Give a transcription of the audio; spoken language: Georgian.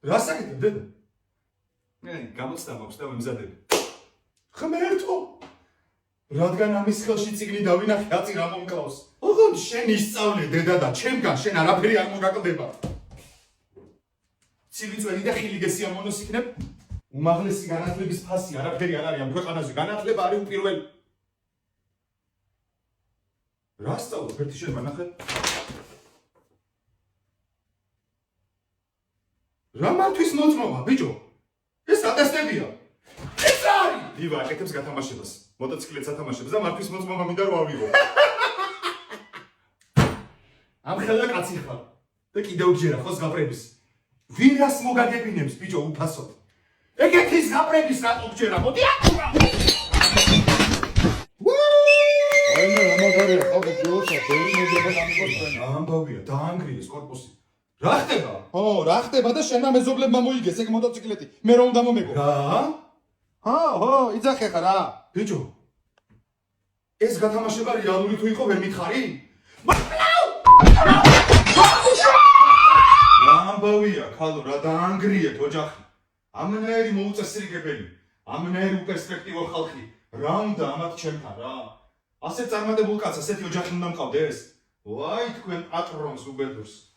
რა საკეთებ დედა? გამოცდა მაქვს და ვემზადები. ღმერთო! რადგან ამის ხელში წიგნი დავინახე, აწი რა მომკლავს. ოღონდ შენ ისწავლე დედა და ჩემგან შენ არაფერი არ მოგაკლდება. ცივიწველი და ხილიგესი ამონოს იქნებ? უმაღლესი განათლების ფასი არაფერი არ არის ამ ქვეყანაზე. განათლება არის უპირველი. რა სწავლობ? ერთი შენ მანახე? რა მართვის მოწმობა, ბიჭო? ეს ატესტებია. ეს რა არის? დივა აკეთებს გათამაშებას. მოტოციკლეთს ათამაშებს და მართვის მოწმობა მინდა რომ ავიღო. ამ ხელა კაცი ხარ. და კიდევ ჯერა ხოს გაპრების. ვინ რას მოგაგებინებს, ბიჭო, უფასოდ? ეგეთის გაპრების რატო ჯერა? მოდი აკურა. ამაგარია ხო გიოსა ბევრი მოგება გამიგორწენა. ამბავია, დაანგრიეს корпуსი. რა ხდება? ო, რა ხდება და შენმა მეზობლებმა მოიგეს ეგ მოტოციკლეტი. მე რომ უნდა მომეგო. რა? ხო, იძახე ხარ რა. ბიჭო. ეს გათამაშება რეალური თუ იყო ვერ მითხარი? ამბავია, ხალო, რა დაანგრიეთ ოჯახი. ამნაირი მოუწესრიგებელი, ამნაირი უპერსპექტივო ხალხი. რა უნდა ამათ ჩემთან რა? ასე წარმატებულ კაცს ასეთი ოჯახი უნდა მყავდეს? ვაი თქვენ პატრონს უბედურს.